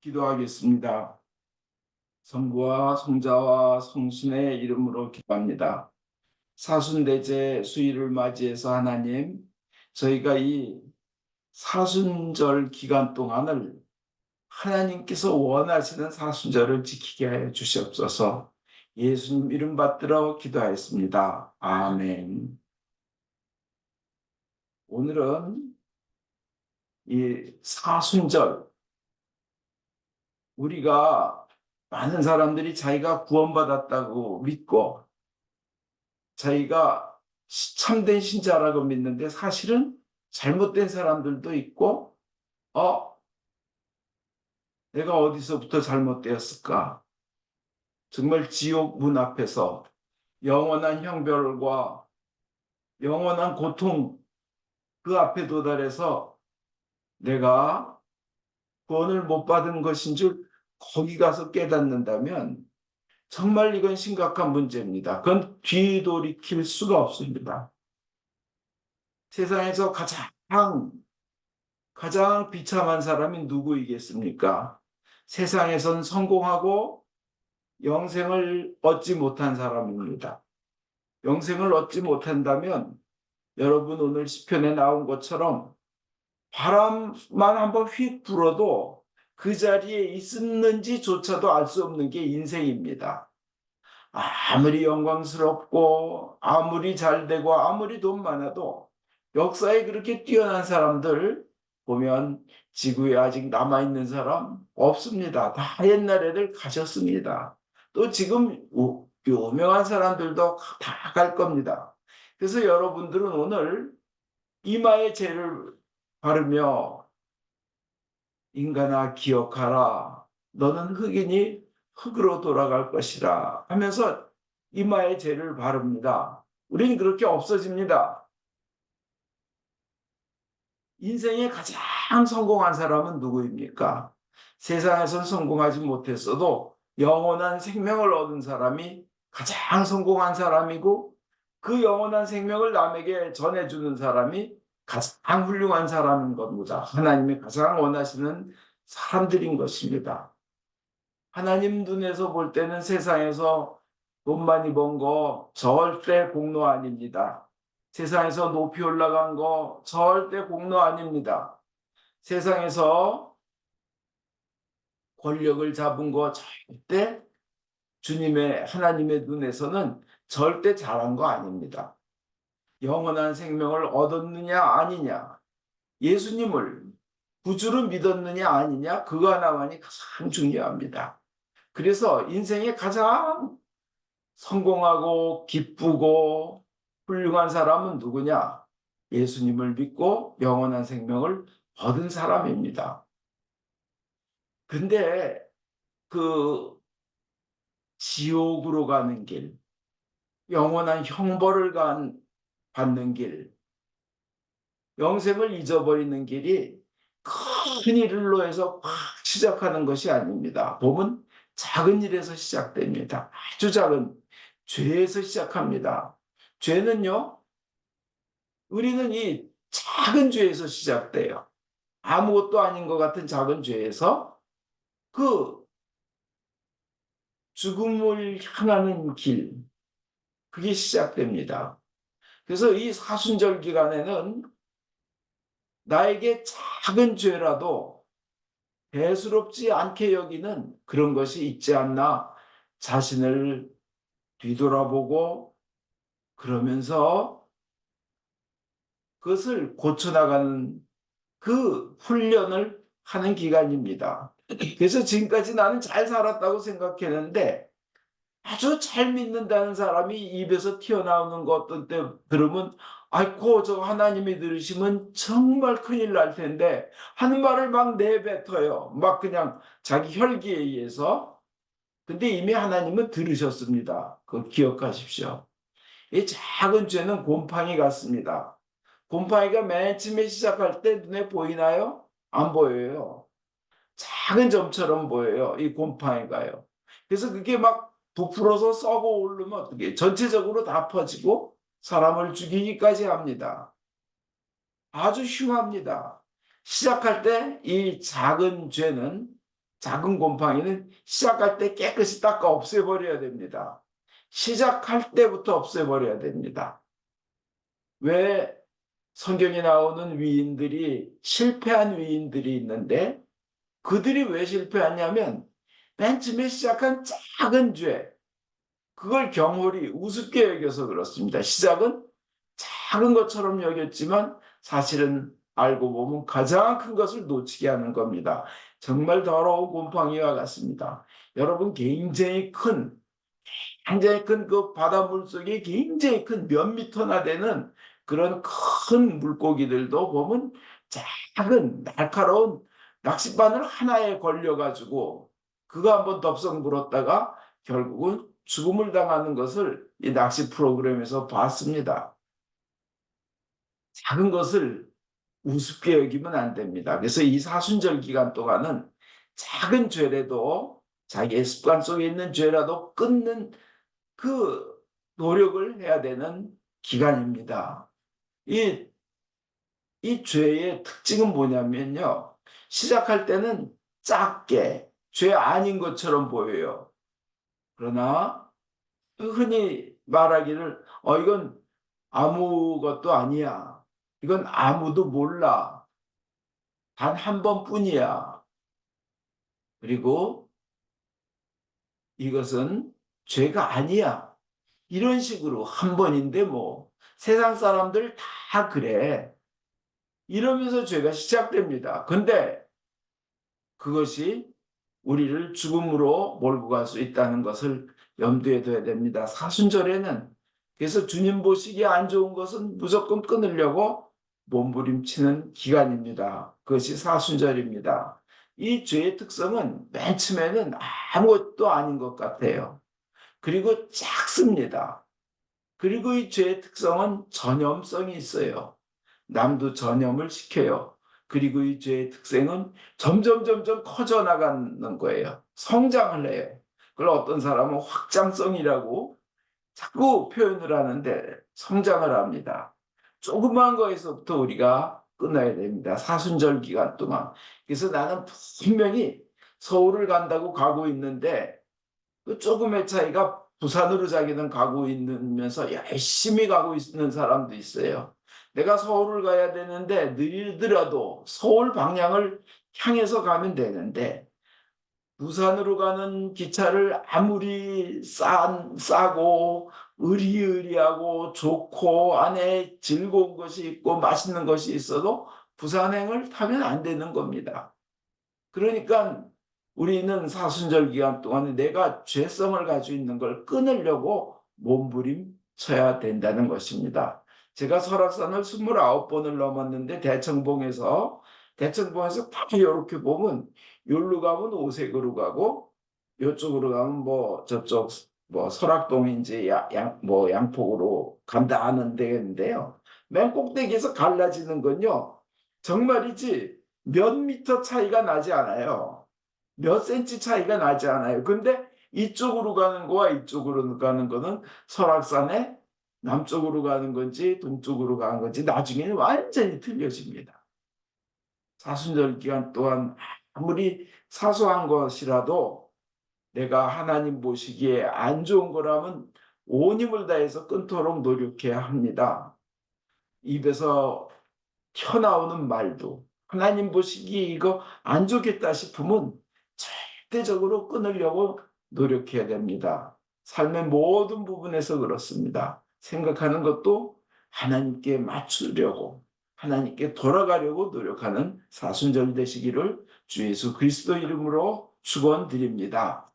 기도하겠습니다. 성부와 성자와 성신의 이름으로 기도합니다. 사순대제 수일을 맞이해서 하나님, 저희가 이 사순절 기간 동안을 하나님께서 원하시는 사순절을 지키게 하여 주시옵소서. 예수님 이름 받들어 기도하였습니다. 아멘. 오늘은 이 사순절, 우리가 많은 사람들이 자기가 구원받았다고 믿고 자기가 참된 신자라고 믿는데 사실은 잘못된 사람들도 있고, 내가 어디서부터 잘못되었을까? 정말 지옥 문 앞에서 영원한 형벌과 영원한 고통 그 앞에 도달해서 내가 구원을 못 받은 것인 줄 거기 가서 깨닫는다면 정말 이건 심각한 문제입니다. 그건 뒤돌이킬 수가 없습니다. 세상에서 가장 비참한 사람이 누구이겠습니까? 세상에선 성공하고 영생을 얻지 못한 사람입니다. 영생을 얻지 못한다면 여러분 오늘 시편에 나온 것처럼 바람만 한번 휙 불어도 그 자리에 있었는지조차도 알 수 없는 게 인생입니다. 아무리 영광스럽고 아무리 잘되고 아무리 돈 많아도 역사에 그렇게 뛰어난 사람들 보면 지구에 아직 남아있는 사람 없습니다. 다 옛날 애들 가셨습니다. 또 지금 유명한 사람들도 다 갈 겁니다. 그래서 여러분들은 오늘 이마에 죄를 바르며 인간아 기억하라. 너는 흙이니 흙으로 돌아갈 것이라 하면서 이마에 죄를 바릅니다. 우리는 그렇게 없어집니다. 인생에 가장 성공한 사람은 누구입니까? 세상에서 성공하지 못했어도 영원한 생명을 얻은 사람이 가장 성공한 사람이고 그 영원한 생명을 남에게 전해주는 사람이 가장 훌륭한 사람인 겁니다. 하나님이 가장 원하시는 사람들인 것입니다. 하나님 눈에서 볼 때는 세상에서 돈 많이 번 거 절대 공로 아닙니다. 세상에서 높이 올라간 거 절대 공로 아닙니다. 세상에서 권력을 잡은 거 절대 하나님의 눈에서는 절대 잘한 거 아닙니다. 영원한 생명을 얻었느냐 아니냐, 예수님을 구주로 믿었느냐 아니냐, 그거 하나만이 가장 중요합니다. 그래서 인생에 가장 성공하고 기쁘고 훌륭한 사람은 누구냐? 예수님을 믿고 영원한 생명을 얻은 사람입니다. 근데 그 지옥으로 가는 길, 영원한 형벌을 받는 길, 영생을 잊어버리는 길이 큰 일로 해서 확 시작하는 것이 아닙니다. 봄은 작은 일에서 시작됩니다. 아주 작은 죄에서 시작합니다. 죄는요, 우리는 이 작은 죄에서 시작돼요. 아무것도 아닌 것 같은 작은 죄에서 그 죽음을 향하는 길, 그게 시작됩니다. 그래서 이 사순절 기간에는 나에게 작은 죄라도 대수롭지 않게 여기는 그런 것이 있지 않나 자신을 뒤돌아보고 그러면서 그것을 고쳐나가는 그 훈련을 하는 기간입니다. 그래서 지금까지 나는 잘 살았다고 생각했는데 아주 잘 믿는다는 사람이 입에서 튀어나오는 거 어떤 때 들으면 아이고 저 하나님이 들으시면 정말 큰일 날 텐데 하는 말을 막 내뱉어요. 막 그냥 자기 혈기에 의해서. 근데 이미 하나님은 들으셨습니다. 그거 기억하십시오. 이 작은 죄는 곰팡이 같습니다. 곰팡이가 맨 처음에 시작할 때 눈에 보이나요? 안 보여요. 작은 점처럼 보여요. 이 곰팡이가요. 그래서 그게 막 부풀어서 썩어 오르면 어떻게 전체적으로 다 퍼지고 사람을 죽이기까지 합니다. 아주 흉합니다. 시작할 때 이 작은 죄는 작은 곰팡이는 시작할 때 깨끗이 닦아 없애버려야 됩니다. 시작할 때부터 없애버려야 됩니다. 왜 성경에 나오는 위인들이 실패한 위인들이 있는데 그들이 왜 실패하냐면 맨 처음에 시작한 작은 죄 그걸 경홀히 우습게 여겨서 그렇습니다. 시작은 작은 것처럼 여겼지만 사실은 알고 보면 가장 큰 것을 놓치게 하는 겁니다. 정말 더러운 곰팡이와 같습니다. 여러분 굉장히 큰 그 바닷물 속에 굉장히 큰 몇 미터나 되는 그런 큰 물고기들도 보면 작은 날카로운 낚싯바늘 하나에 걸려가지고 그거 한번 덥석 물었다가 결국은 죽음을 당하는 것을 이 낚시 프로그램에서 봤습니다. 작은 것을 우습게 여기면 안 됩니다. 그래서 이 사순절 기간 동안은 작은 죄라도 자기의 습관 속에 있는 죄라도 끊는 그 노력을 해야 되는 기간입니다. 이, 이 죄의 특징은 뭐냐면요. 시작할 때는 작게 죄 아닌 것처럼 보여요. 그러나 흔히 말하기를 이건 아무것도 아니야. 이건 아무도 몰라. 단 한 번뿐이야. 그리고 이것은 죄가 아니야. 이런 식으로 한 번인데 뭐 세상 사람들 다 그래. 이러면서 죄가 시작됩니다. 근데 그것이 우리를 죽음으로 몰고 갈 수 있다는 것을 염두에 둬야 됩니다. 사순절에는 그래서 주님 보시기에 안 좋은 것은 무조건 끊으려고 몸부림치는 기간입니다. 그것이 사순절입니다. 이 죄의 특성은 맨 처음에는 아무것도 아닌 것 같아요. 그리고 작습니다. 그리고 이 죄의 특성은 전염성이 있어요. 남도 전염을 시켜요. 그리고 이 죄의 특성은 점점 커져 나가는 거예요. 성장을 해요. 그걸 어떤 사람은 확장성이라고 자꾸 표현을 하는데 성장을 합니다. 조그만 거에서부터 우리가 끊어야 됩니다. 사순절 기간 동안. 그래서 나는 분명히 서울을 간다고 가고 있는데 그 조금의 차이가 부산으로 자기는 가고 있으면서 열심히 가고 있는 사람도 있어요. 내가 서울을 가야 되는데 느리더라도 서울 방향을 향해서 가면 되는데 부산으로 가는 기차를 아무리 싸고 으리으리하고 좋고 안에 즐거운 것이 있고 맛있는 것이 있어도 부산행을 타면 안 되는 겁니다. 그러니까 우리는 사순절 기간 동안에 내가 죄성을 가지고 있는 걸 끊으려고 몸부림쳐야 된다는 것입니다. 제가 설악산을 29번을 넘었는데 대청봉에서 딱 이렇게 보면 여기로 가면 오색으로 가고 이쪽으로 가면 뭐 저쪽 뭐 설악동인지 뭐 양폭으로 간다 하는 데인데요. 맨 꼭대기에서 갈라지는 건요. 정말이지 몇 미터 차이가 나지 않아요. 몇 센치 차이가 나지 않아요. 근데 이쪽으로 가는 거와 이쪽으로 가는 거는 설악산에 남쪽으로 가는 건지 동쪽으로 가는 건지 나중에는 완전히 틀려집니다. 사순절 기간 또한 아무리 사소한 것이라도 내가 하나님 보시기에 안 좋은 거라면 온 힘을 다해서 끊도록 노력해야 합니다. 입에서 튀어나오는 말도 하나님 보시기에 이거 안 좋겠다 싶으면 절대적으로 끊으려고 노력해야 됩니다. 삶의 모든 부분에서 그렇습니다. 생각하는 것도 하나님께 맞추려고 하나님께 돌아가려고 노력하는 사순절 되시기를 주 예수 그리스도 이름으로 축원드립니다.